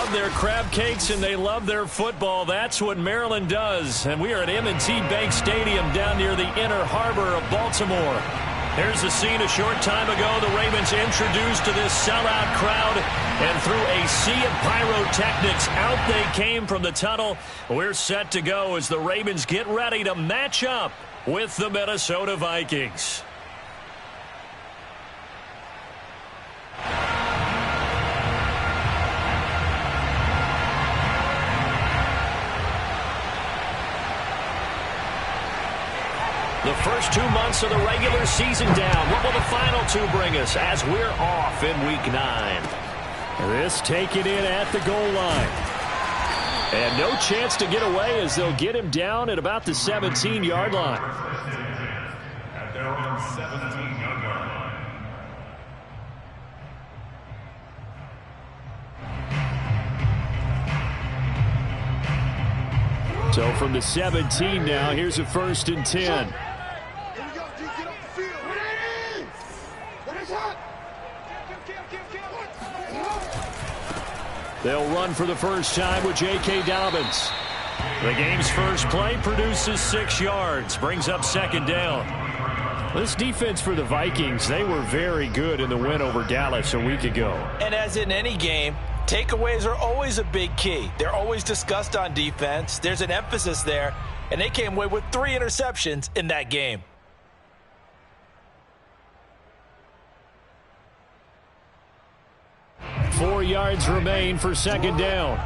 love their crab cakes and they love their football. That's what Maryland does. And we are at M&T Bank Stadium down near the Inner Harbor of Baltimore. Here's the scene a short time ago. The Ravens introduced to this sellout crowd, and through a sea of pyrotechnics, out they came from the tunnel. We're set to go as the Ravens get ready to match up with the Minnesota Vikings. The first 2 months of the regular season down. What will the final two bring us as we're off in Week 9? This taken in at the goal line. And no chance to get away as they'll get him down at about the 17-yard line. At their own 17-yard line. So from the 17 now, here's a 1st and 10. They'll run for the first time with J.K. Dobbins. The game's first play produces 6 yards, brings up 2nd down. This defense for the Vikings, they were very good in the win over Dallas a week ago. And as in any game, takeaways are always a big key. They're always discussed on defense. There's an emphasis there, and they came away with 3 interceptions in that game. Four yards remain for 2nd down.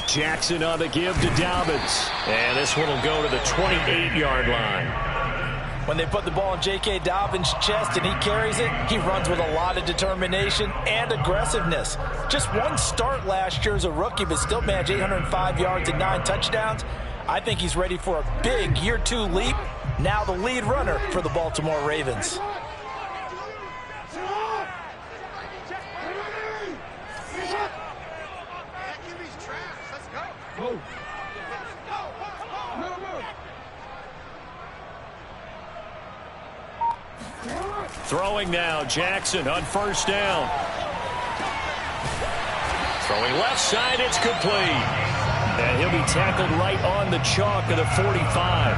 Jackson on the give to Dobbins. And this one will go to the 28-yard line. When they put the ball in J.K. Dobbins' chest and he carries it, he runs with a lot of determination and aggressiveness. Just one start last year as a rookie, but still managed 805 yards and 9 touchdowns. I think he's ready for a big year 2 leap. Now the lead runner for the Baltimore Ravens. Throwing now, Jackson on 1st down. Throwing left side, it's complete. And he'll be tackled right on the chalk of the 45.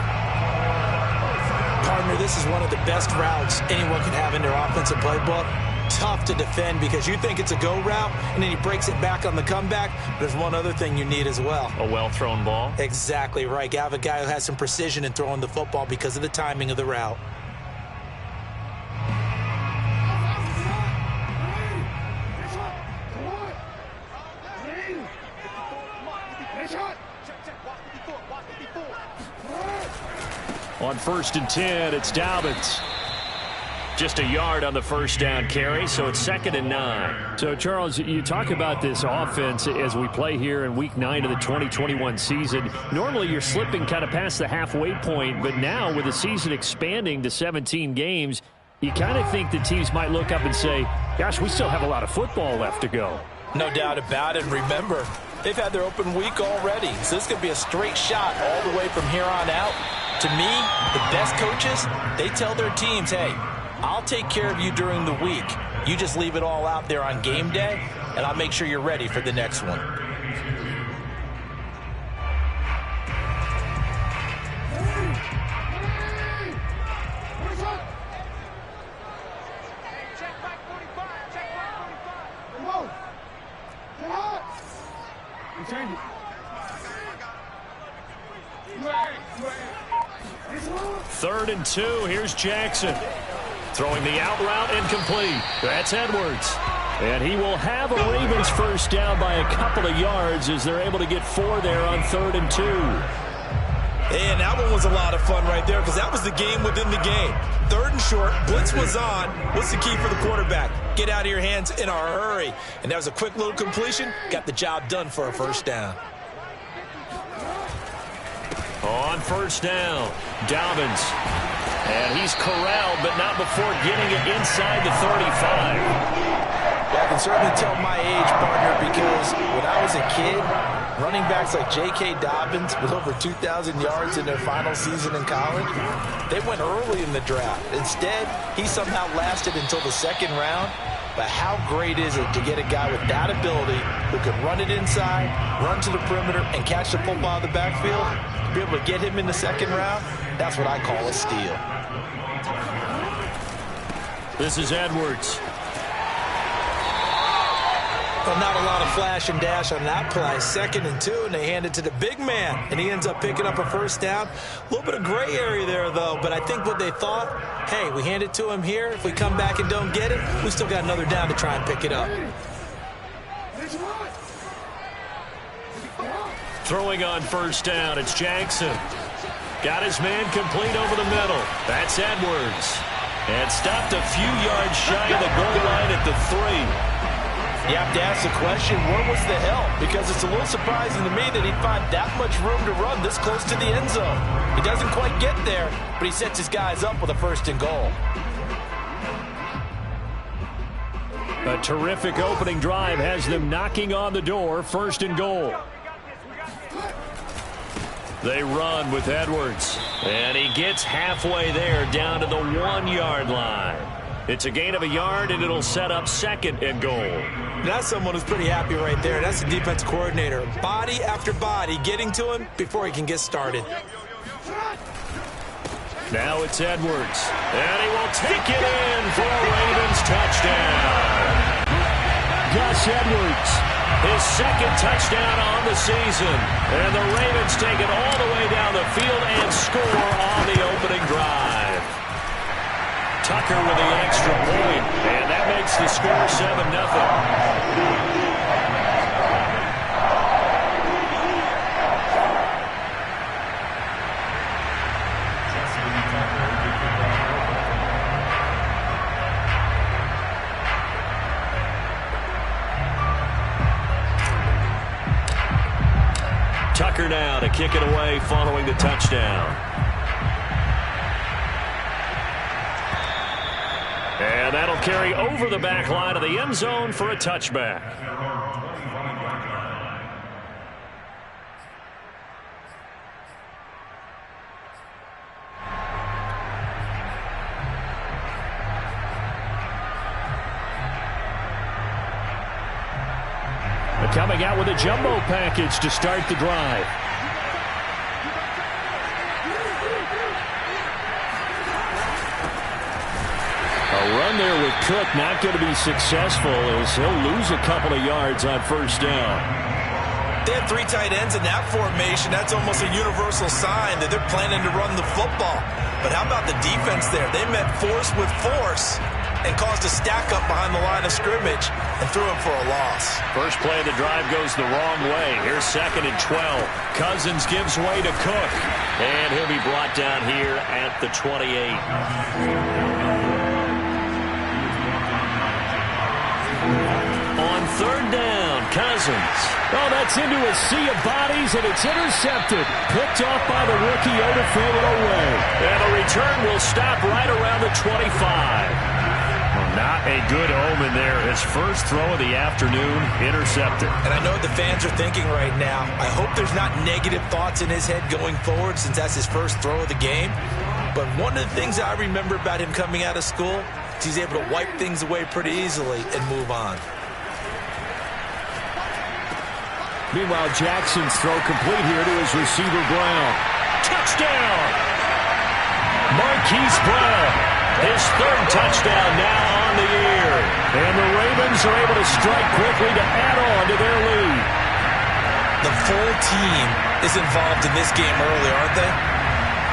Partner, this is one of the best routes anyone can have in their offensive playbook. Tough to defend because you think it's a go route, and then he breaks it back on the comeback. There's one other thing you need as well. A well-thrown ball? Exactly right. You have a guy who has some precision in throwing the football because of the timing of the route. On 1st and 10, it's Dobbins. Just a yard on the 1st down carry, so it's 2nd and 9. So, Charles, you talk about this offense as we play here in Week 9 of the 2021 season. Normally, you're slipping kind of past the halfway point, but now with the season expanding to 17 games, you kind of think the teams might look up and say, gosh, we still have a lot of football left to go. No doubt about it. Remember, they've had their open week already, so this could be a straight shot all the way from here on out. To me, the best coaches, they tell their teams, hey, I'll take care of you during the week. You just leave it all out there on game day, and I'll make sure you're ready for the next one. Third and 2, here's Jackson. Throwing the out route incomplete. That's Edwards. And he will have a Ravens first down by a couple of yards as they're able to get 4 there on 3rd and 2. And that one was a lot of fun right there because that was the game within the game. 3rd and short, blitz was on. What's the key for the quarterback? Get out of your hands in a hurry. And that was a quick little completion. Got the job done for a first down. On 1st down, Dobbins. And he's corralled, but not before getting it inside the 35. Yeah, I can certainly tell my age, partner, because when I was a kid, running backs like J.K. Dobbins with over 2,000 yards in their final season in college, they went early in the draft. Instead, he somehow lasted until the second round. But how great is it to get a guy with that ability who can run it inside, run to the perimeter, and catch the football out of the backfield? To be able to get him in the second round, that's what I call a steal. This is Edwards. Well, not a lot of flash and dash on that play. 2nd and 2, and they hand it to the big man, and he ends up picking up a first down. A little bit of gray area there, though, but I think what they thought, hey, we hand it to him here. If we come back and don't get it, we still got another down to try and pick it up. Throwing on first down, it's Jackson. Got his man complete over the middle. That's Edwards. And stopped a few yards shy of the goal line at the 3. You have to ask the question, where was the help? Because it's a little surprising to me that he'd find that much room to run this close to the end zone. He doesn't quite get there, but he sets his guys up with a 1st and goal. A terrific opening drive has them knocking on the door. 1st and goal. They run with Edwards. And he gets halfway there down to the 1-yard line. It's a gain of a yard, and it'll set up 2nd and goal. That's someone who's pretty happy right there. That's the defense coordinator. Body after body getting to him before he can get started. Now it's Edwards. And he will take it in for a Ravens touchdown. Gus Edwards, his 2nd touchdown on the season. And the Ravens take it all the way down the field and score on the opening drive. Tucker with the extra point, and that makes the score 7-0. Tucker now to kick it away following the touchdown. And that'll carry over the back line of the end zone for a touchback. They're coming out with a jumbo package to start the drive. A run there with Cook, not going to be successful as he'll lose a couple of yards on 1st down. They have 3 tight ends in that formation. That's almost a universal sign that they're planning to run the football. But how about the defense there? They met force with force and caused a stack up behind the line of scrimmage and threw him for a loss. First play of the drive goes the wrong way. Here's 2nd and 12. Cousins gives way to Cook. And he'll be brought down here at the 28. On 3rd down, Cousins. Oh, that's into a sea of bodies, and it's intercepted. Picked off by the rookie Odafingolo away. And a return will stop right around the 25. Well, not a good omen there. His first throw of the afternoon, intercepted. And I know what the fans are thinking right now. I hope there's not negative thoughts in his head going forward since that's his first throw of the game. But one of the things I remember about him coming out of school is he's able to wipe things away pretty easily and move on. Meanwhile, Jackson's throw complete here to his receiver, Brown. Touchdown! Marquise Brown, his 3rd touchdown now on the year. And the Ravens are able to strike quickly to add on to their lead. The full team is involved in this game early, aren't they?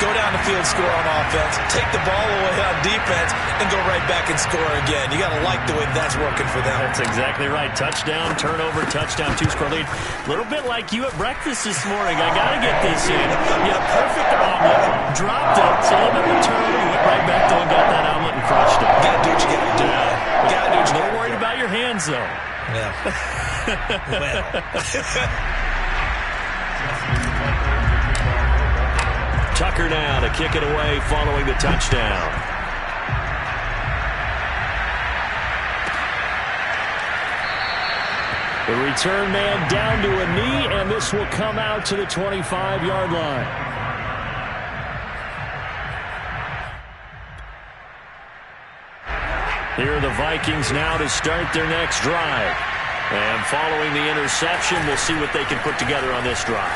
Go down the field, score on offense, take the ball away on defense, and go right back and score again. You got to like the way that's working for them. That's exactly right. Touchdown, turnover, touchdown, 2-score lead. A little bit like you at breakfast this morning. I got to get this in. Yeah, perfect omelet. Dropped it. So a little bit of a turnover. Went right back there and got that omelet and crushed it. Got to do what you got to do. Got to do what you got. A little worried about your hands, though. Yeah. Well. Tucker now to kick it away following the touchdown. The return man down to a knee, and this will come out to the 25-yard line. Here are the Vikings now to start their next drive. And following the interception, we'll see what they can put together on this drive.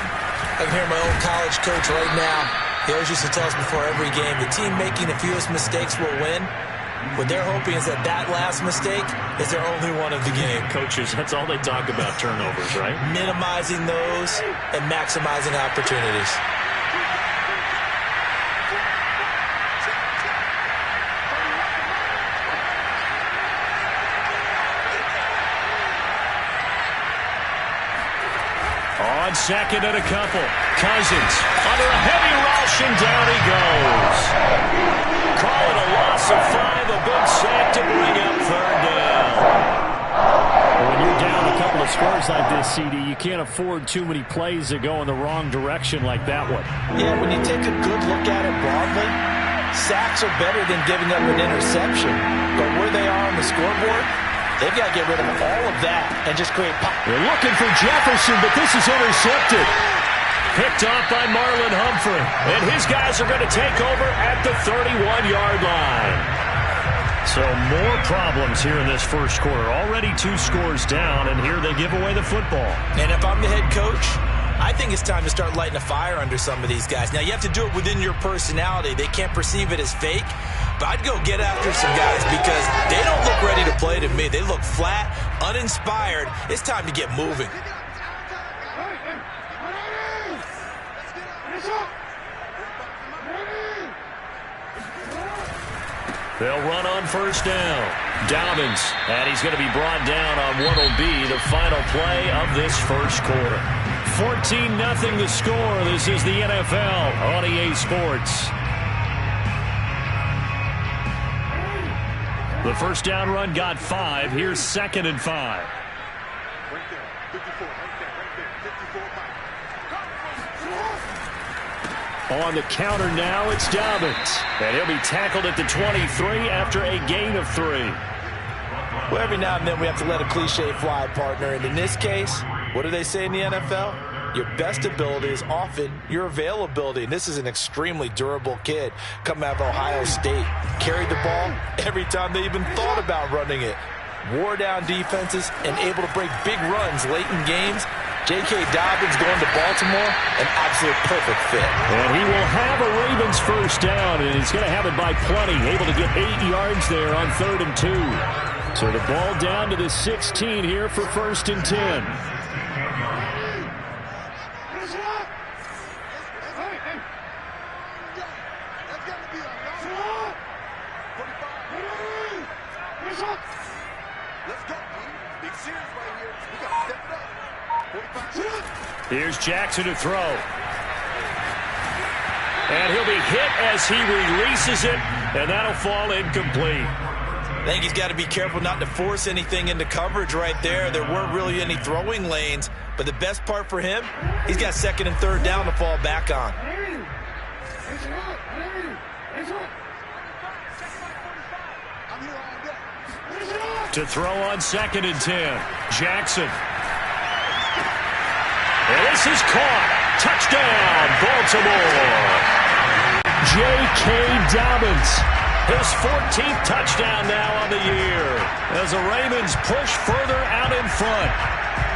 I can hear my old college coach right now. He always used to tell us before every game, the team making the fewest mistakes will win. What they're hoping is that last mistake is their only one of the game. Coaches, that's all they talk about, turnovers, right? Minimizing those and maximizing opportunities. On second and a couple. Cousins under a heavy rush, and down he goes. Call it a loss of 5, a big sack to bring up third down. When you're down a couple of scores like this, CD, you can't afford too many plays that go in the wrong direction like that one. Yeah, when you take a good look at it broadly, sacks are better than giving up an interception. But where they are on the scoreboard, they've got to get rid of all of that and just create pop. They're looking for Jefferson, but this is intercepted. Picked off by Marlon Humphrey. And his guys are going to take over at the 31-yard line. So more problems here in this first quarter. Already 2 scores down, and here they give away the football. And if I'm the head coach, I think it's time to start lighting a fire under some of these guys. Now, you have to do it within your personality. They can't perceive it as fake. But I'd go get after some guys because they don't look ready to play to me. They look flat, uninspired. It's time to get moving. They'll run on first down. Dobbins, and he's going to be brought down on what will be the final play of this first quarter. 14-0 the score. This is the NFL on EA Sports. The first down run got 5. Here's 2nd and 5. On the counter now, it's Dobbins. And he'll be tackled at the 23 after a gain of 3. Well, every now and then we have to let a cliche fly, partner. And in this case, what do they say in the NFL? Your best ability is often your availability. And this is an extremely durable kid coming out of Ohio State. Carried the ball every time they even thought about running it. Wore down defenses and able to break big runs late in games. J.K. Dobbins going to Baltimore, an absolute perfect fit. And he will have a Ravens first down, and he's going to have it by plenty. Able to get 8 yards there on 3rd and 2. So the ball down to the 16 here for 1st and 10. Here's Jackson to throw. And he'll be hit as he releases it, and that'll fall incomplete. I think he's got to be careful not to force anything into coverage right there. There weren't really any throwing lanes, but the best part for him, he's got 2nd and 3rd down to fall back on. To throw on 2nd and 10. Jackson. And this is caught. Touchdown, Baltimore. J.K. Dobbins. His 14th touchdown now on the year as the Ravens push further out in front.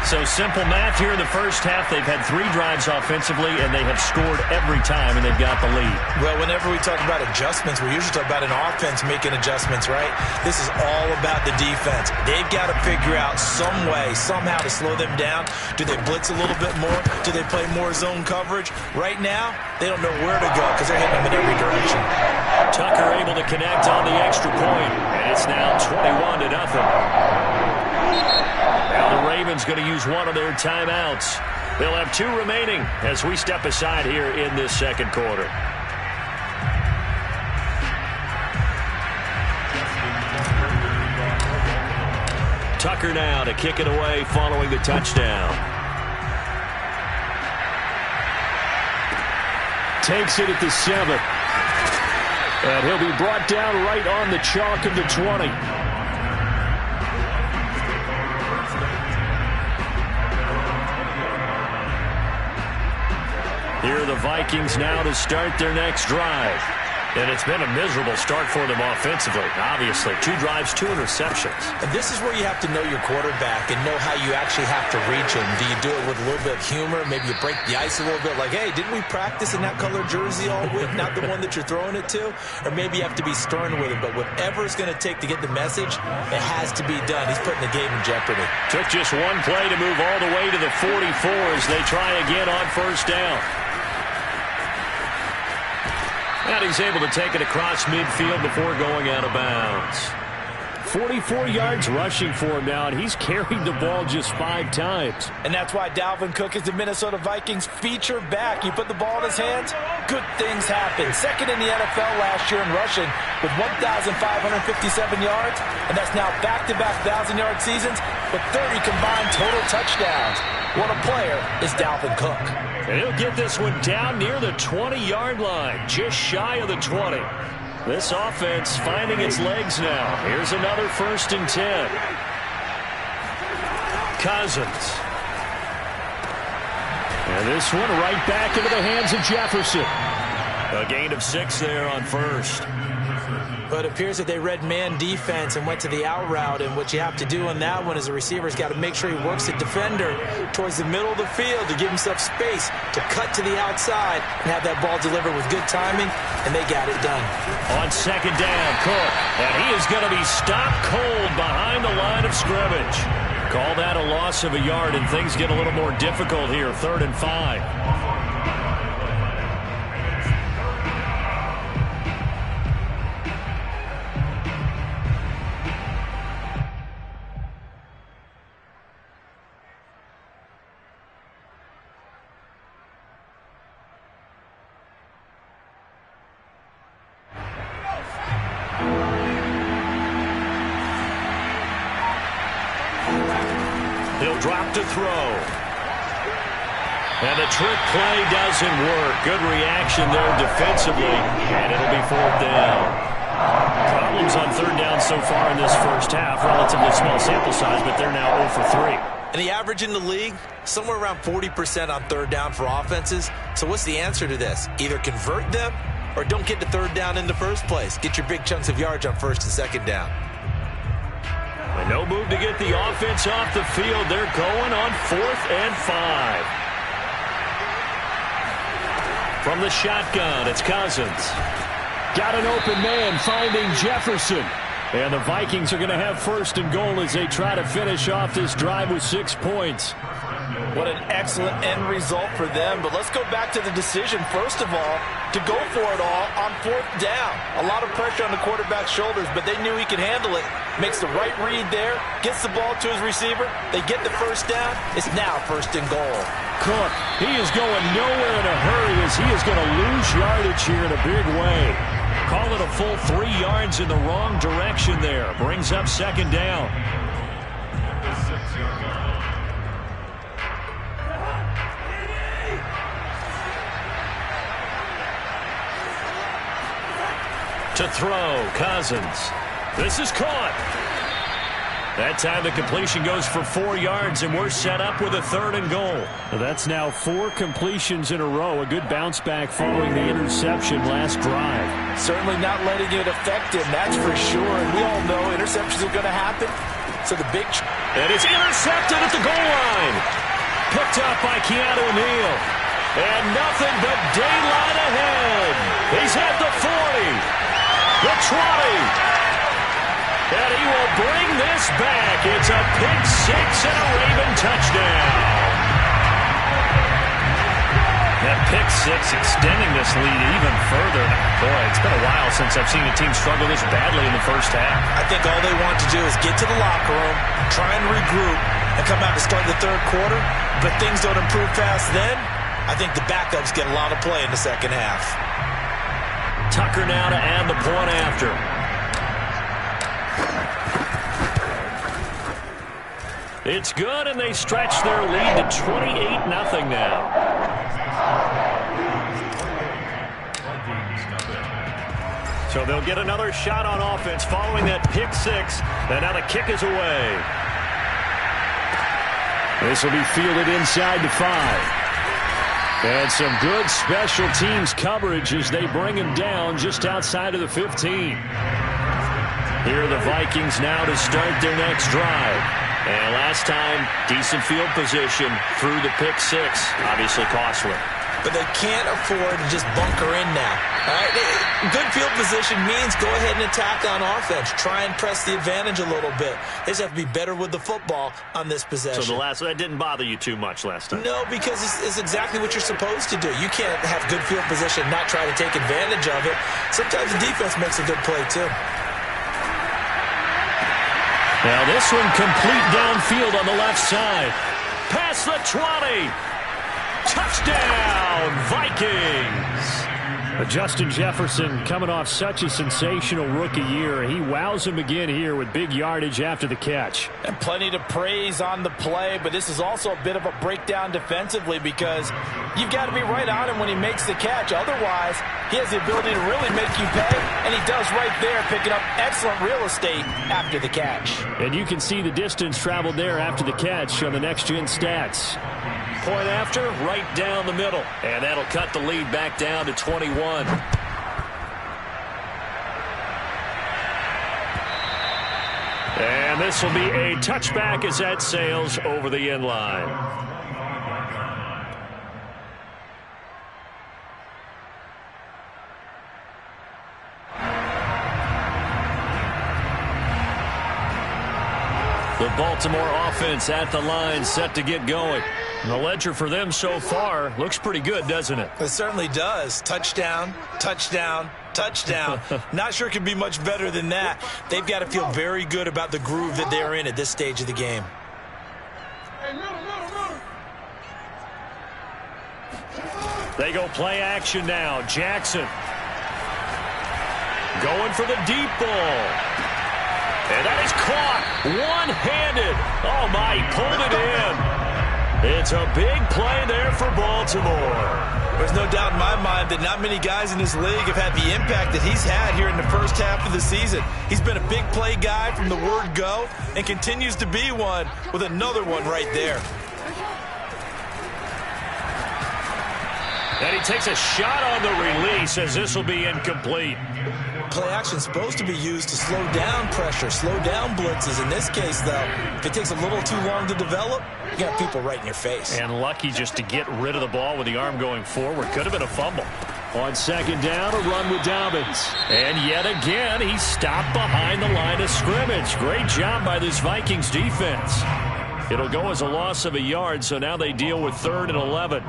So simple math here in the first half. They've had 3 drives offensively, and they have scored every time, and they've got the lead. Well, whenever we talk about adjustments, we usually talk about an offense making adjustments, right? This is all about the defense. They've got to figure out some way, somehow to slow them down. Do they blitz a little bit more? Do they play more zone coverage? Right now, they don't know where to go because they're hitting them in every direction. Tucker able to connect on the extra point, and it's now 21-0. Now the Ravens going to use one of their timeouts. They'll have 2 remaining as we step aside here in this second quarter. Tucker now to kick it away following the touchdown. Takes it at the 7. And he'll be brought down right on the chalk of the 20. Here are the Vikings now to start their next drive. And it's been a miserable start for them offensively, obviously. 2 drives, 2 interceptions. And this is where you have to know your quarterback and know how you actually have to reach him. Do you do it with a little bit of humor? Maybe you break the ice a little bit, like, hey, didn't we practice in that color jersey all week, not the one that you're throwing it to? Or maybe you have to be stern with him. But whatever it's going to take to get the message, it has to be done. He's putting the game in jeopardy. Took just one play to move all the way to the 44 as they try again on first down. And he's able to take it across midfield before going out of bounds. 44 yards rushing for him now, and he's carried the ball just 5 times. And that's why Dalvin Cook is the Minnesota Vikings feature back. You put the ball in his hands, good things happen. Second in the NFL last year in rushing with 1,557 yards, and that's now back-to-back 1,000-yard seasons with 30 combined total touchdowns. What a player is Dalvin Cook. And he'll get this one down near the 20-yard line, just shy of the 20. This offense finding its legs now. Here's another 1st and 10. Cousins. And this one right back into the hands of Jefferson. A gain of 6 there on first. But it appears that they read man defense and went to the out route. And what you have to do on that one is the receiver's got to make sure he works the defender towards the middle of the field to give himself space to cut to the outside and have that ball delivered with good timing, and they got it done. On 2nd down, Cook. And he is going to be stopped cold behind the line of scrimmage. Call that a loss of a yard, and things get a little more difficult here. 3rd and 5. He'll drop to throw. And the trick play doesn't work. Good reaction there defensively. And it'll be 4th down. Problems on 3rd down so far in this first half. Relatively small sample size, but they're now 0 for 3. And the average in the league, somewhere around 40% on 3rd down for offenses. So what's the answer to this? Either convert them or don't get to 3rd down in the first place. Get your big chunks of yards on 1st and 2nd down. And no move to get the offense off the field. They're going on 4th and 5. From the shotgun, it's Cousins. Got an open man finding Jefferson. And the Vikings are going to have 1st and goal as they try to finish off this drive with 6 points. What an excellent end result for them. But let's go back to the decision, first of all, to go for it all on 4th down. A lot of pressure on the quarterback's shoulders, but they knew he could handle it. Makes the right read there, gets the ball to his receiver. They get the 1st down. It's now 1st and goal. Cook, he is going nowhere in a hurry as he is going to lose yardage here in a big way. Call it a full 3 yards in the wrong direction there. Brings up 2nd down. To throw, Cousins. This is caught. That time the completion goes for 4 yards, and we're set up with a 3rd and goal. That's now 4 completions in a row. A good bounce back following the interception last drive. Certainly not letting it affect him, that's for sure. And we all know interceptions are going to happen. So the big... And it's intercepted at the goal line. Picked up by Keanu Neal. And nothing but daylight ahead. He's at the 40. The 20. And he will bring this back. It's a pick 6 and a Raven touchdown. That pick 6 extending this lead even further. Boy, it's been a while since I've seen a team struggle this badly in the first half. I think all they want to do is get to the locker room, try and regroup, and come out to start the 3rd quarter. But things don't improve fast then. I think the backups get a lot of play in the 2nd half. Tucker now to add the point after. It's good, and they stretch their lead to 28-0 now. So they'll get another shot on offense following that pick 6, and now the kick is away. This will be fielded inside the 5. And some good special teams coverage as they bring him down just outside of the 15. Here are the Vikings now to start their next drive. And last time, decent field position through the pick six. Obviously costly. But they can't afford to just bunker in now. All right? Good field position means go ahead and attack on offense. Try and press the advantage a little bit. They just have to be better with the football on this possession. So that didn't bother you too much last time? No, because it's exactly what you're supposed to do. You can't have good field position and not try to take advantage of it. Sometimes the defense makes a good play, too. Now this one complete downfield on the left side. Past the 20. Touchdown, Vikings. Justin Jefferson coming off such a sensational rookie year. He wows him again here with big yardage after the catch. And plenty to praise on the play, but this is also a bit of a breakdown defensively because you've got to be right on him when he makes the catch. Otherwise, he has the ability to really make you pay, and he does right there, picking up excellent real estate after the catch. And you can see the distance traveled there after the catch on the next-gen stats. Point after, right down the middle. And that'll cut the lead back down to 21. And this will be a touchback as that sails over the end line. The Baltimore offense at the line, set to get going. And the ledger for them so far looks pretty good, doesn't it? It certainly does. Touchdown, touchdown, touchdown. Not sure it could be much better than that. They've got to feel very good about the groove that they're in at this stage of the game. They go play action now. Jackson going for the deep ball. And that is caught one-handed. Oh, my, he pulled it in. It's a big play there for Baltimore. There's no doubt in my mind that not many guys in this league have had the impact that he's had here in the first half of the season. He's been a big play guy from the word go and continues to be one with another one right there. And he takes a shot on the release as this will be incomplete. Play action is supposed to be used to slow down pressure, slow down blitzes. In this case, though, if it takes a little too long to develop, you got people right in your face. And lucky just to get rid of the ball with the arm going forward. Could have been a fumble. On second down, a run with Dobbins. And yet again, he's stopped behind the line of scrimmage. Great job by this Vikings defense. It'll go as a loss of a yard, so now they deal with 3rd and 11.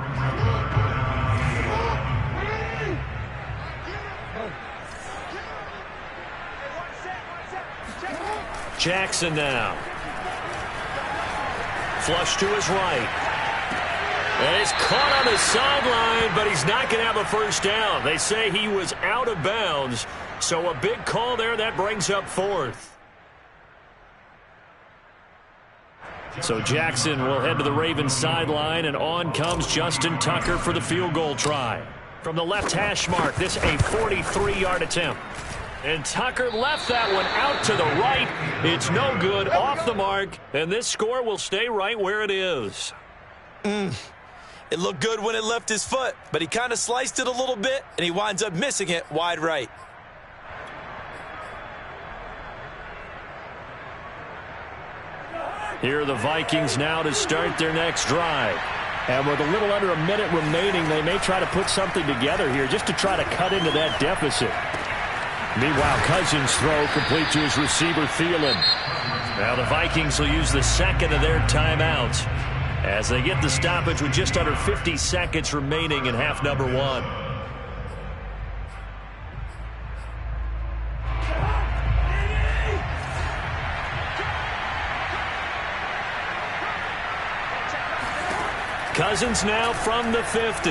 Jackson now. Flush to his right. And it's caught on the sideline, but he's not going to have a first down. They say he was out of bounds, so a big call there. That brings up 4th. So Jackson will head to the Ravens sideline, and on comes Justin Tucker for the field goal try. From the left hash mark, this a 43-yard attempt. And Tucker left that one out to the right. It's no good, off the mark, and this score will stay right where it is. It looked good when it left his foot, but he kind of sliced it a little bit, and he winds up missing it wide right. Here are the Vikings now to start their next drive. And with a little under a minute remaining, they may try to put something together here just to try to cut into that deficit. Meanwhile, Cousins' throw complete to his receiver, Thielen. Now the Vikings will use the second of their timeouts as they get the stoppage with just under 50 seconds remaining in half number 1. Cousins now from the 50.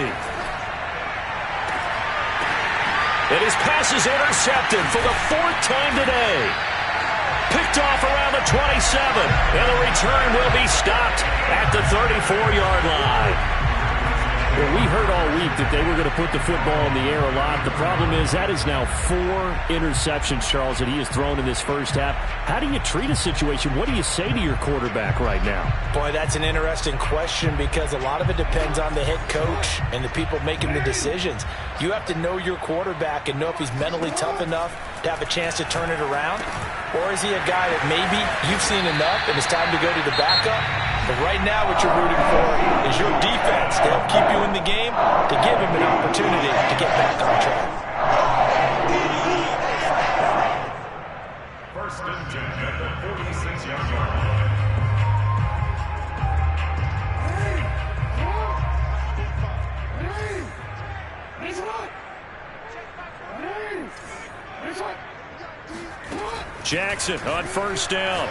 And his pass is intercepted for the 4th time today. Picked off around the 27. And the return will be stopped at the 34-yard line. Well, we heard all week that they were going to put the football in the air a lot. The problem is that is now 4 interceptions, Charles, that he has thrown in this first half. How do you treat a situation? What do you say to your quarterback right now? Boy, that's an interesting question because a lot of it depends on the head coach and the people making the decisions. You have to know your quarterback and know if he's mentally tough enough to have a chance to turn it around. Or is he a guy that maybe you've seen enough and it's time to go to the backup? But right now what you're rooting for is your defense to help keep you in the game, to give him an opportunity to get back on track. First and 10 at the 46-yard line. Jackson on first down.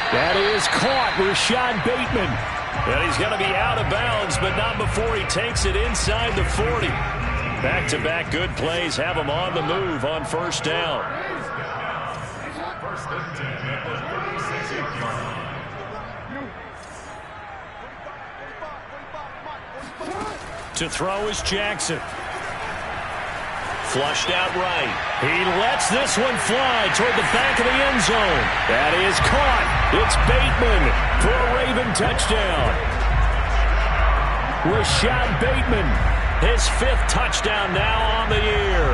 That is caught. Rashad Bateman. And he's going to be out of bounds, but not before he takes it inside the 40. Back-to-back good plays have him on the move on first down. First and 10 at the 46-yard line. To throw is Jackson. Flushed out right. He lets this one fly toward the back of the end zone. That is caught. It's Bateman for a Raven touchdown. Rashad Bateman, his 5th touchdown now on the year.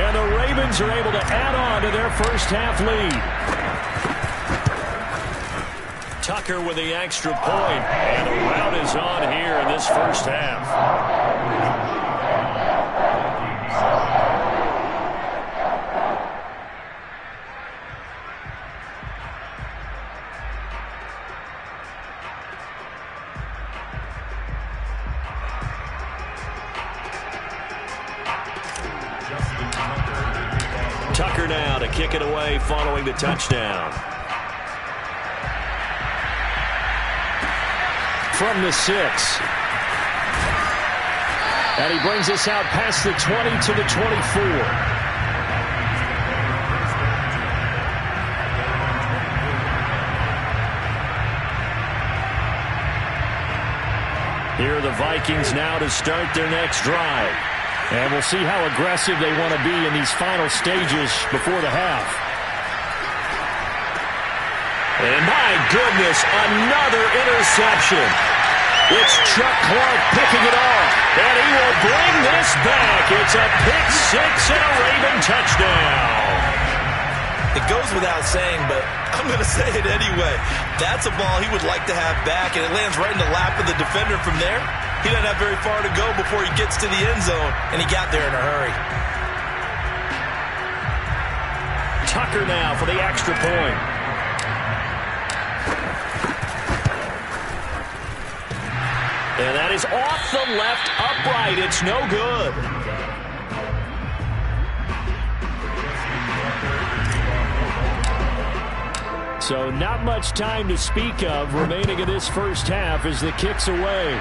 And the Ravens are able to add on to their first half lead. Tucker with the extra point. And the rout is on here in this first half. Tucker now to kick it away following the touchdown. From the 6. And he brings us out past the 20 to the 24. Here are the Vikings now to start their next drive. And we'll see how aggressive they want to be in these final stages before the half. And my goodness, another interception. It's Chuck Clark picking it off. And he will bring this back. It's a pick-6 and a Raven touchdown. It goes without saying, but I'm going to say it anyway. That's a ball he would like to have back, and it lands right in the lap of the defender from there. He doesn't have very far to go before he gets to the end zone, and he got there in a hurry. Tucker now for the extra point. And that is off the left upright. It's no good. So not much time to speak of remaining in this first half as the kick's away.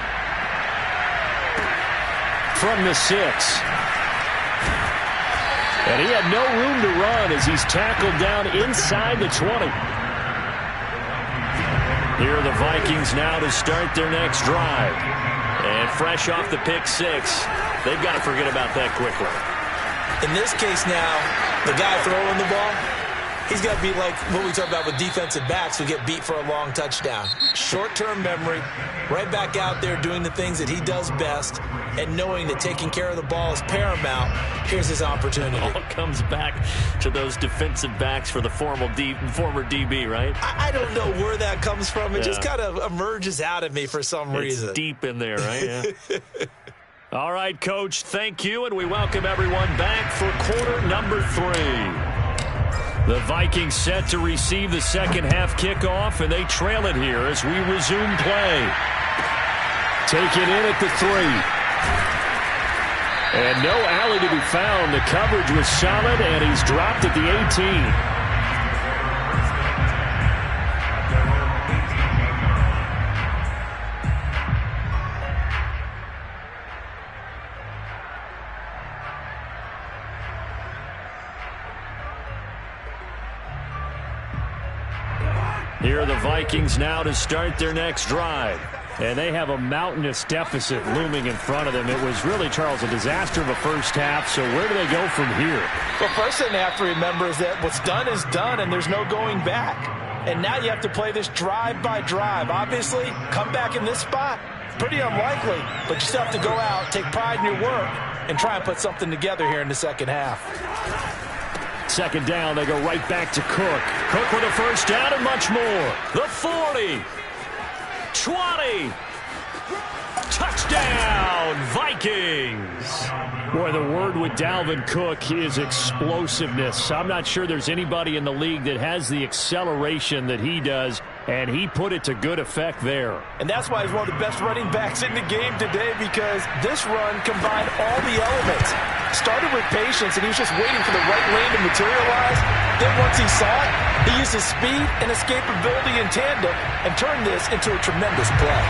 From the 6. And he had no room to run as he's tackled down inside the 20. Here are the Vikings now to start their next drive. And fresh off the pick-6, they've got to forget about that quickly. In this case now, the guy throwing the ball, he's got to be like what we talk about with defensive backs who get beat for a long touchdown. Short-term memory, right back out there doing the things that he does best, and knowing that taking care of the ball is paramount. Here's his opportunity. It all comes back to those defensive backs for the former DB, right? I don't know where that comes from. It just kind of emerges out of me for some reason. It's deep in there, right? Yeah. All right, Coach, thank you, and we welcome everyone back for quarter number 3. The Vikings set to receive the second half kickoff, and they trail it here as we resume play. Take it in at the 3. And no alley to be found. The coverage was solid, and he's dropped at the 18. Here are the Vikings now to start their next drive. And they have a mountainous deficit looming in front of them. It was really, Charles, a disaster of a first half. So where do they go from here? Well, first thing they have to remember is that what's done is done, and there's no going back. And now you have to play this drive by drive. Obviously, come back in this spot, pretty unlikely. But you still have to go out, take pride in your work, and try and put something together here in the second half. Second down, they go right back to Cook. Cook with a first down and much more. The 40. 20. Touchdown, Vikings. Boy, the word with Dalvin Cook is explosiveness. I'm not sure there's anybody in the league that has the acceleration that he does, and he put it to good effect there. And that's why he's one of the best running backs in the game today, because this run combined all the elements. Started with patience, and he was just waiting for the right lane to materialize. Then once he saw it, he used his speed and escapability in tandem and turned this into a tremendous play.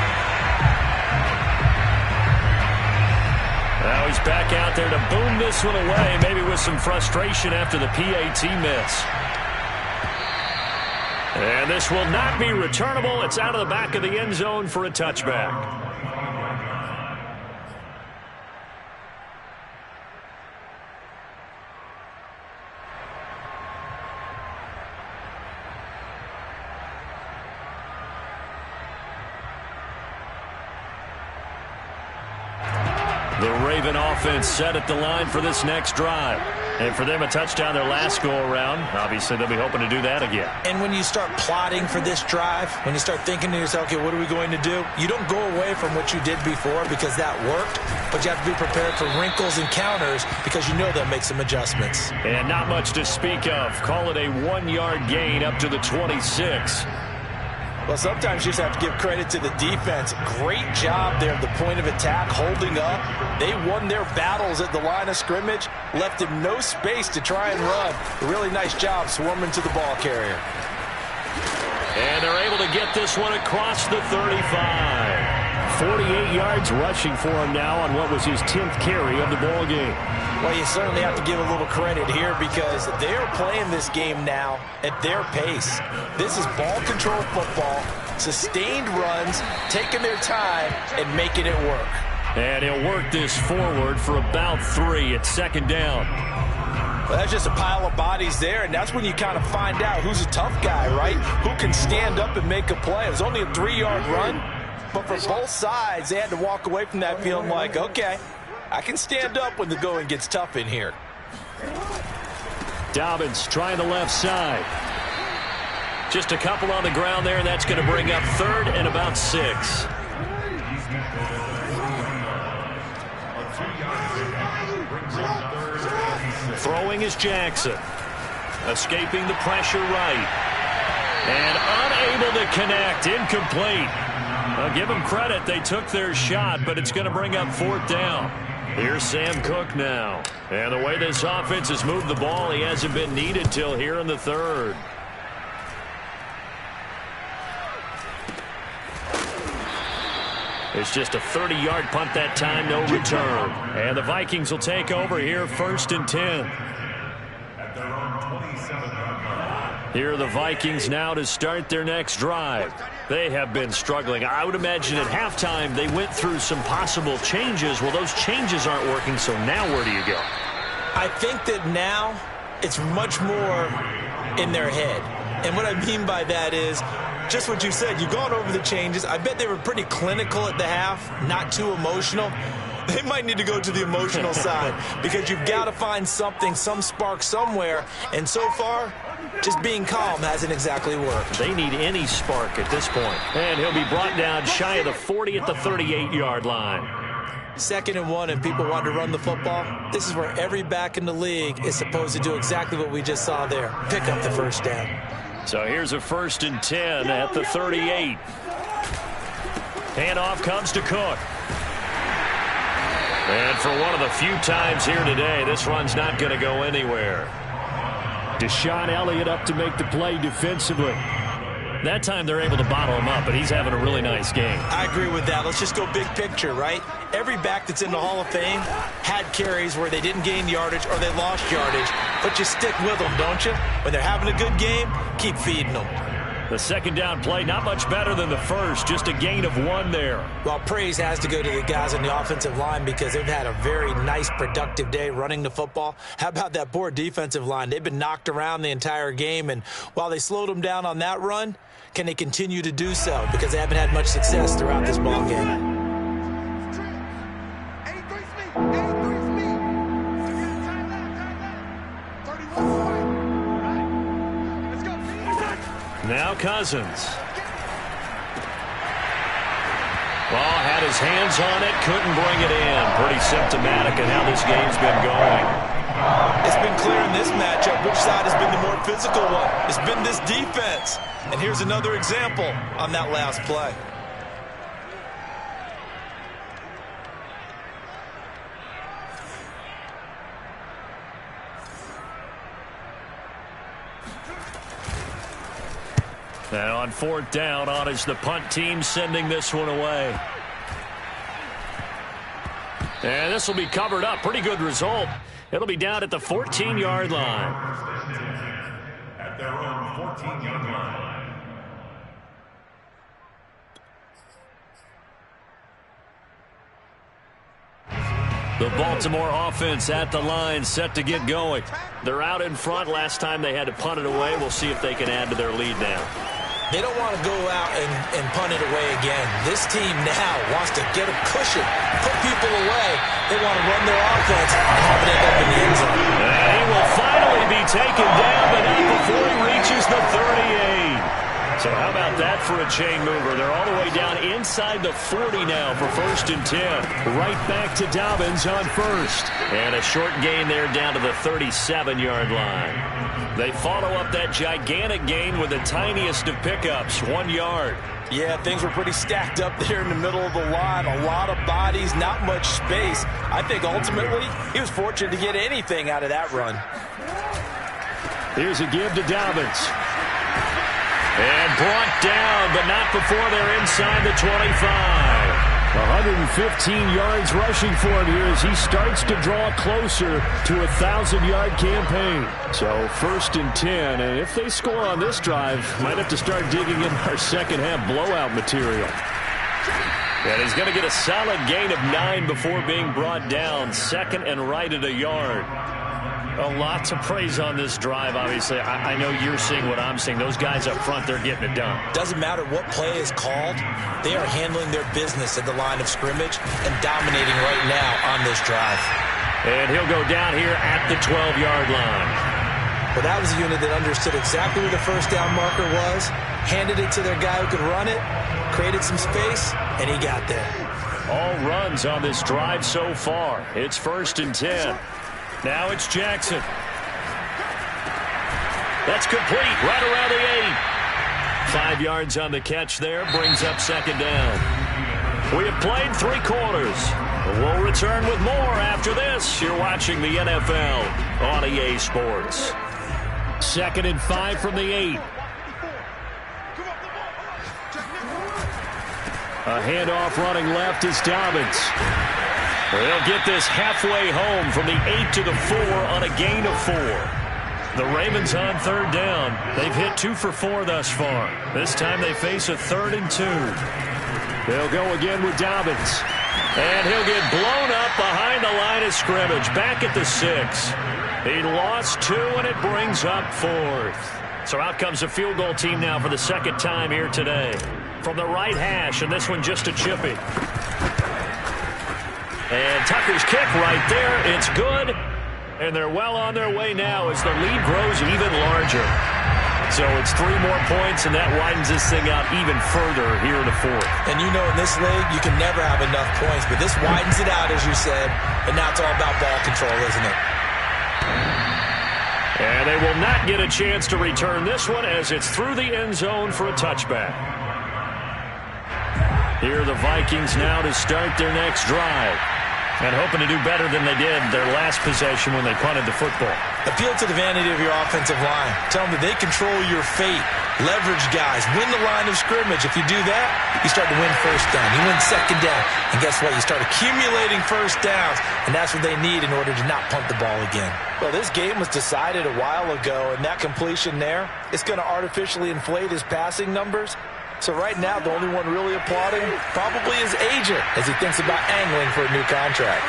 Now he's back out there to boom this one away, maybe with some frustration after the PAT miss. And this will not be returnable. It's out of the back of the end zone for a touchback. The Raven offense set at the line for this next drive. And for them, a touchdown their last go-around. Obviously, they'll be hoping to do that again. And when you start plotting for this drive, when you start thinking to yourself, okay, what are we going to do? You don't go away from what you did before because that worked, but you have to be prepared for wrinkles and counters because you know they'll make some adjustments. And not much to speak of. Call it a 1-yard gain up to the 26. Well, sometimes you just have to give credit to the defense. Great job there at the point of attack, holding up. They won their battles at the line of scrimmage, left him no space to try and run. A really nice job swarming to the ball carrier. And they're able to get this one across the 35. 48 yards rushing for him now on what was his 10th carry of the ball game. Well, you certainly have to give a little credit here because they're playing this game now at their pace. This is ball control football, sustained runs, taking their time and making it work. And he'll work this forward for about 3 at second down. Well, that's just a pile of bodies there, and that's when you kind of find out who's a tough guy, right? Who can stand up and make a play. It was only a 3-yard run, but for both sides, they had to walk away from that feeling like, okay, I can stand up when the going gets tough in here. Dobbins trying the left side. Just a couple on the ground there, and that's going to bring up 3rd and about 6. Throwing is Jackson. Escaping the pressure right. And unable to connect. Incomplete. Well, give them credit. They took their shot, but it's going to bring up 4th down. Here's Sam Cook now. And the way this offense has moved the ball, he hasn't been needed till here in the 3rd. It's just a 30-yard punt that time, no return. And the Vikings will take over here, 1st and 10. At their own 27-yard line. Here are the Vikings now to start their next drive. They have been struggling. I would imagine at halftime they went through some possible changes. Well, those changes aren't working, so now where do you go? I think that now it's much more in their head. And what I mean by that is just what you said. You've gone over the changes. I bet they were pretty clinical at the half, not too emotional. They might need to go to the emotional side because you've got to find something, some spark somewhere. And so far, just being calm hasn't exactly worked. They need any spark at this point. And he'll be brought down shy of the 40 at the 38-yard line. 2nd and 1 and people want to run the football. This is where every back in the league is supposed to do exactly what we just saw there. Pick up the first down. So here's a 1st and 10 at the 38. Handoff comes to Cook. And for one of the few times here today, this run's not going to go anywhere. Deshaun Elliott up to make the play defensively. That time they're able to bottle him up, but he's having a really nice game. I agree with that. Let's just go big picture, right? Every back that's in the Hall of Fame had carries where they didn't gain yardage or they lost yardage, but you stick with them, don't you? When they're having a good game, keep feeding them. The second down play, not much better than the first, just a gain of 1 there. Well, praise has to go to the guys on the offensive line because they've had a very nice, productive day running the football. How about that poor defensive line? They've been knocked around the entire game, and while they slowed them down on that run, can they continue to do so? Because they haven't had much success throughout this ball game. Now Cousins. Ball had his hands on it, couldn't bring it in. Pretty symptomatic of how this game's been going. It's been clear in this matchup which side has been the more physical one. It's been this defense. And here's another example on that last play. And on 4th down, on is the punt team sending this one away. And this will be covered up. Pretty good result. It'll be down at the 14-yard line. At their own 14-yard line. The Baltimore offense at the line, set to get going. They're out in front. Last time they had to punt it away. We'll see if they can add to their lead now. They don't want to go out and punt it away again. This team now wants to get a cushion, put people away. They want to run their offense and have it end up in the end zone. And he will finally be taken down, but not before he reaches the 38. So how about that for a chain mover? They're all the way down inside the 40 now for 1st and 10. Right back to Dobbins on 1st. And a short gain there down to the 37-yard line. They follow up that gigantic gain with the tiniest of pickups, 1 yard. Yeah, things were pretty stacked up there in the middle of the line. A lot of bodies, not much space. I think ultimately he was fortunate to get anything out of that run. Here's a give to Dobbins. And brought down, but not before they're inside the 25. 115 yards rushing for him here as he starts to draw closer to a 1,000-yard campaign. So 1st and 10, and if they score on this drive, might have to start digging in our second-half blowout material. And he's going to get a solid gain of 9 before being brought down. 2nd and right at a yard. A lot to praise on this drive, obviously. I know you're seeing what I'm seeing. Those guys up front, they're getting it done. Doesn't matter what play is called. They are handling their business at the line of scrimmage and dominating right now on this drive. And he'll go down here at the 12-yard line. Well, that was a unit that understood exactly where the first down marker was, handed it to their guy who could run it, created some space, and he got there. All runs on this drive so far. It's 1st and 10. Now it's Jackson. That's complete right around the 8. 5 yards on the catch there. Brings up 2nd down. We have played 3 quarters. We'll return with more after this. You're watching the NFL on EA Sports. 2nd and 5 from the 8. A handoff running left is Dobbins. They'll get this halfway home from the 8 to the 4 on a gain of 4. The Ravens on 3rd down. They've hit 2 for 4 thus far. This time they face a 3rd and 2. They'll go again with Dobbins. And he'll get blown up behind the line of scrimmage. Back at the 6. He lost 2, and it brings up 4th. So out comes the field goal team now for the 2nd time here today. From the right hash, and this one just a chippy. And Tucker's kick right there. It's good. And they're well on their way now as the lead grows even larger. So it's 3 more points, and that widens this thing out even further here in the 4th. And you know in this league, you can never have enough points. But this widens it out, as you said. And now it's all about ball control, isn't it? And they will not get a chance to return this one as it's through the end zone for a touchback. Here are the Vikings now to start their next drive. And hoping to do better than they did their last possession when they punted the football. Appeal to the vanity of your offensive line. Tell them that they control your fate. Leverage guys. Win the line of scrimmage. If you do that, you start to win first down. You win second down. And guess what? You start accumulating first downs. And that's what they need in order to not punt the ball again. Well, this game was decided a while ago, and that completion there, it's going to artificially inflate his passing numbers. So right now, the only one really applauding probably his agent as he thinks about angling for a new contract.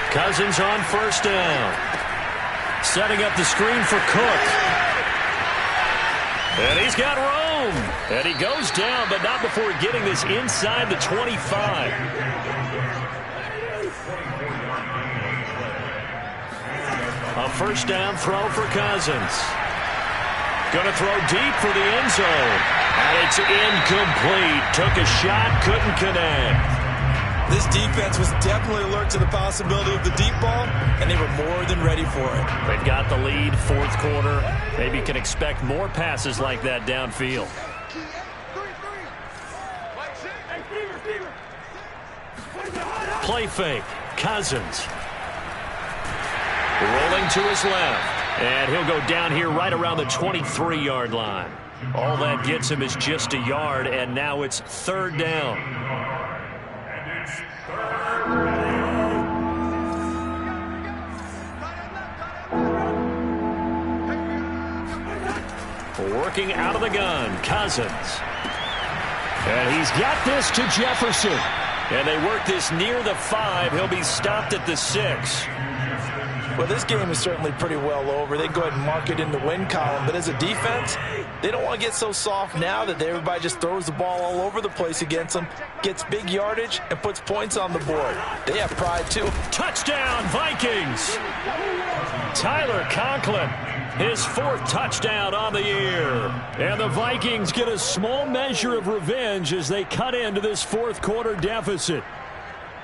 Cousins on first down. Setting up the screen for Cook. And he's got room. And he goes down, but not before getting this inside the 25. A first down throw for Cousins. Going to throw deep for the end zone. And it's incomplete. Took a shot, couldn't connect. This defense was definitely alert to the possibility of the deep ball, and they were more than ready for it. They've got the lead, fourth quarter. Maybe can expect more passes like that downfield. Play fake. Cousins. Rolling to his left. And he'll go down here right around the 23-yard line. All that gets him is just a yard, and now it's third down. And it's third down. Working out of the gun, Cousins. And he's got this to Jefferson. And they work this near the 5. He'll be stopped at the 6. Well, this game is certainly pretty well over. They go ahead and mark it in the win column. But as a defense, they don't want to get so soft now that everybody just throws the ball all over the place against them, gets big yardage, and puts points on the board. They have pride, too. Touchdown, Vikings! Tyler Conklin, his 4th touchdown on the year. And the Vikings get a small measure of revenge as they cut into this fourth quarter deficit.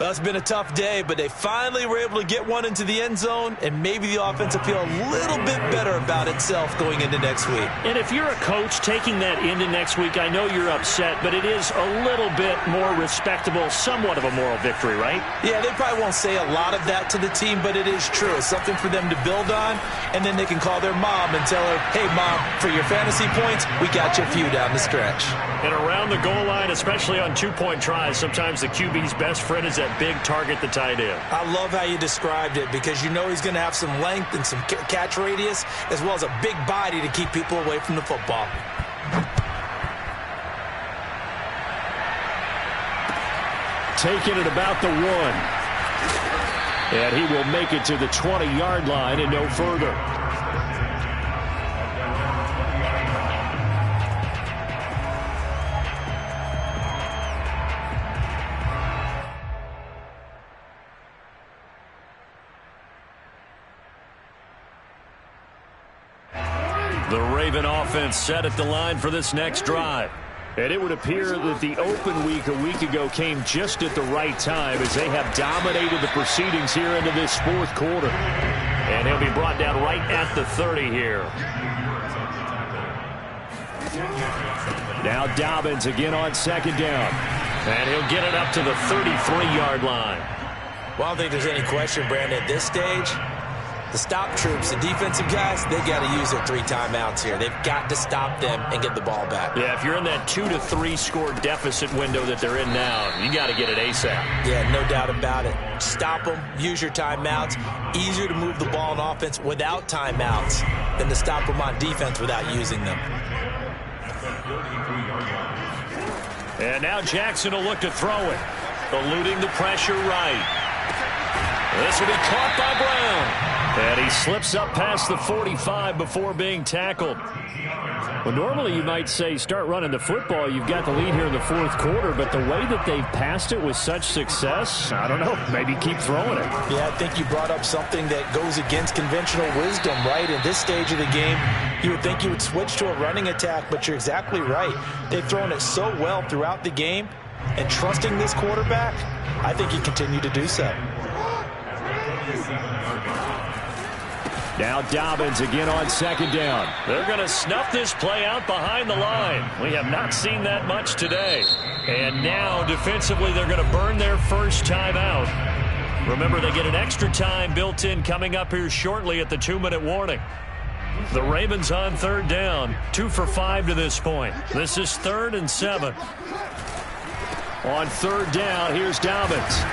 Well, it's been a tough day, but they finally were able to get one into the end zone, and maybe the offense will feel a little bit better about itself going into next week. And if you're a coach taking that into next week, I know you're upset, but it is a little bit more respectable, somewhat of a moral victory, right? Yeah, they probably won't say a lot of that to the team, but it is true. It's something for them to build on, and then they can call their mom and tell her, hey, Mom, for your fantasy points, we got you a few down the stretch. And around the goal line, especially on two-point tries, sometimes the QB's best friend is that big target, the tight end. I love how you described it because you know he's going to have some length and some catch radius as well as a big body to keep people away from the football. Taking it about the 1. And he will make it to the 20-yard line and no further. The Raven offense set at the line for this next drive. And it would appear that the open week a week ago came just at the right time as they have dominated the proceedings here into this fourth quarter. And he'll be brought down right at the 30 here. Now Dobbins again on second down. And he'll get it up to the 33-yard line. Well, I don't think there's any question, Brandon, at this stage. The stop troops, the defensive guys, they got to use their 3 timeouts here. They've got to stop them and get the ball back. Yeah, if you're in that 2 to 3 score deficit window that they're in now, you got to get it ASAP. Yeah, no doubt about it. Stop them, use your timeouts. Easier to move the ball on offense without timeouts than to stop them on defense without using them. And now Jackson will look to throw it. Eluding the pressure right. This will be caught by Brown. And he slips up past the 45 before being tackled. Well, normally you might say start running the football. You've got the lead here in the fourth quarter, but the way that they've passed it with such success, I don't know, maybe keep throwing it. Yeah, I think you brought up something that goes against conventional wisdom, right? In this stage of the game, you would think you would switch to a running attack, but you're exactly right. They've thrown it so well throughout the game, and trusting this quarterback, I think you continue to do so. Now Dobbins again on second down. They're going to snuff this play out behind the line. We have not seen that much today. And now defensively they're going to burn their first time out. Remember, they get an extra time built in coming up here shortly at the 2-minute warning. The Ravens on third down, 2 for 5 to this point. This is 3rd and 7. On third down, here's Dobbins.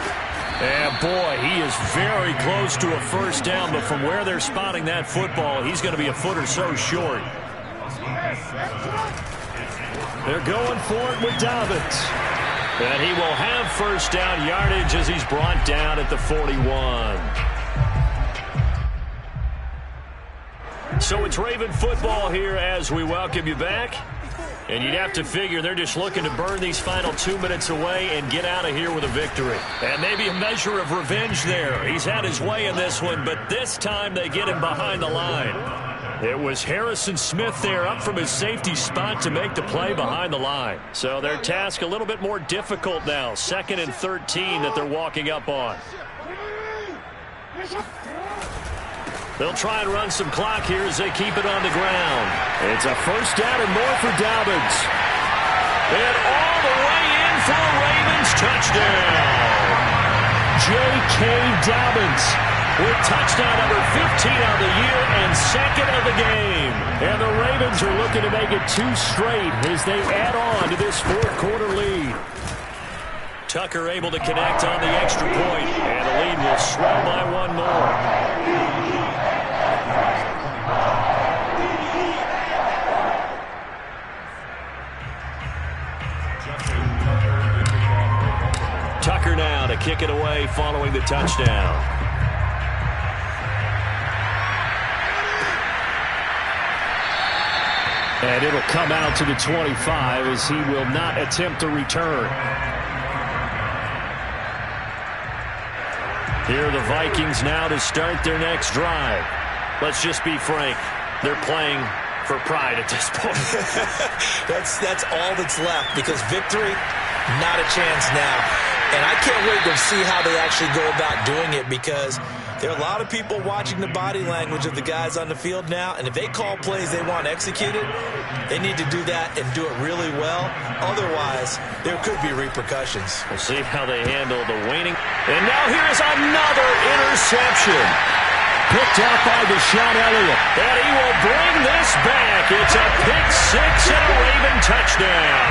And boy, he is very close to a first down, but from where they're spotting that football, he's going to be a foot or so short. They're going for it with Dobbins. And he will have first down yardage as he's brought down at the 41. So it's Raven football here as we welcome you back. And you'd have to figure they're just looking to burn these final 2 minutes away and get out of here with a victory. And maybe a measure of revenge there. He's had his way in this one, but this time they get him behind the line. It was Harrison Smith there up from his safety spot to make the play behind the line. So their task a little bit more difficult now. 2nd and 13 that they're walking up on. They'll try and run some clock here as they keep it on the ground. It's a first down and more for Dobbins. And all the way in for a Ravens touchdown. J.K. Dobbins with touchdown number 15 on the year and 2nd of the game. And the Ravens are looking to make it 2 straight as they add on to this 4th quarter lead. Tucker able to connect on the extra point, and the lead will swell by 1 more. Tucker now to kick it away following the touchdown. And it'll come out to the 25 as he will not attempt to return. Here are the Vikings now to start their next drive. Let's just be frank. They're playing for pride at this point. That's all that's left, because victory, not a chance now. And I can't wait to see how they actually go about doing it, because there are a lot of people watching the body language of the guys on the field now, and if they call plays they want executed, they need to do that and do it really well. Otherwise, there could be repercussions. We'll see how they handle the waning. And now here is another interception. Picked up by Deshaun Elliott. And he will bring this back. It's a pick 6 and a Raven touchdown.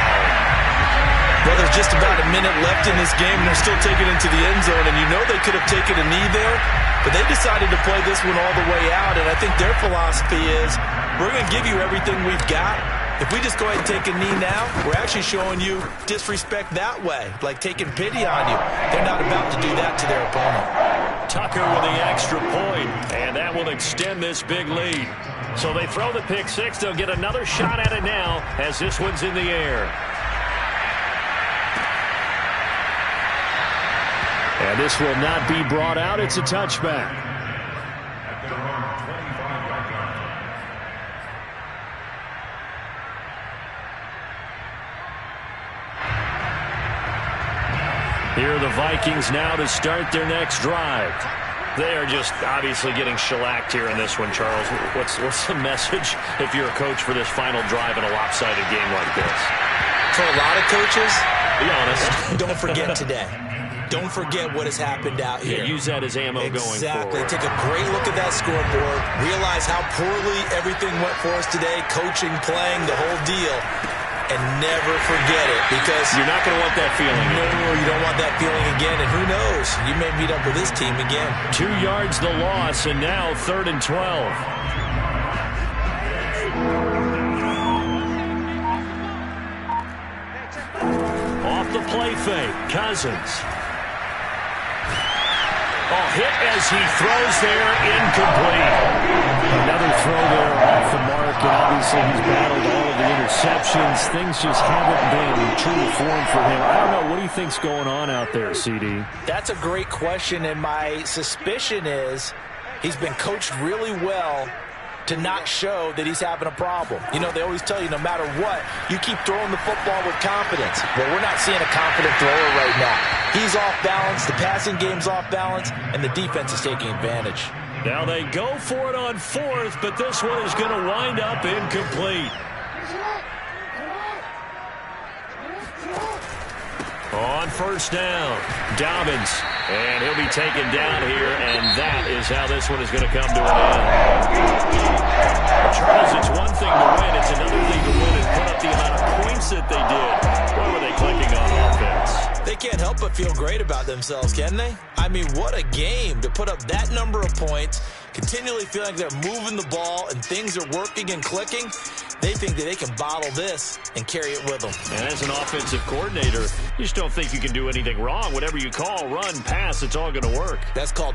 Well, there's just about a minute left in this game, and they're still taking it into the end zone, and you know they could have taken a knee there, but they decided to play this one all the way out, and I think their philosophy is, we're going to give you everything we've got. If we just go ahead and take a knee now, we're actually showing you disrespect that way, like taking pity on you. They're not about to do that to their opponent. Tucker with the extra point, and that will extend this big lead. So they throw the pick 6. They'll get another shot at it now as this one's in the air. And this will not be brought out. It's a touchback. Here are the Vikings now to start their next drive. They are just obviously getting shellacked here in this one, Charles. What's the message if you're a coach for this final drive in a lopsided game like this? For a lot of coaches, be honest, don't forget today. Don't forget what has happened out here. Yeah, use that as ammo going forward. Exactly. Take a great look at that scoreboard. Realize how poorly everything went for us today. Coaching, playing, the whole deal. And never forget it, because you're not going to want that feeling. No, you don't want that feeling again. And who knows? You may meet up with this team again. 2 yards the loss, and now 3rd and 12. Off the play fake, Cousins. Hit as he throws there, incomplete. Another throw there off the mark, and obviously he's battled all of the interceptions. Things just haven't been true to form for him. I don't know, what do you think's going on out there, CD? That's a great question, and my suspicion is he's been coached really well to not show that he's having a problem. You know, they always tell you no matter what, you keep throwing the football with confidence. Well, we're not seeing a confident thrower right now. He's off balance, the passing game's off balance, and the defense is taking advantage. Now they go for it on 4th, but this one is going to wind up incomplete. On 1st down, Dobbins And he'll be taken down here, and that is how this one is going to come to an end. Charles, it's one thing to win. It's another thing to win and put up the amount of points that they did. Boy, were they clicking on offense. They can't help but feel great about themselves, can they? I mean, what a game to put up that number of points, continually feeling like they're moving the ball and things are working and clicking. They think that they can bottle this and carry it with them. And as an offensive coordinator, you just don't think you can do anything wrong. Whatever you call, run, pass, it's all going to work. That's called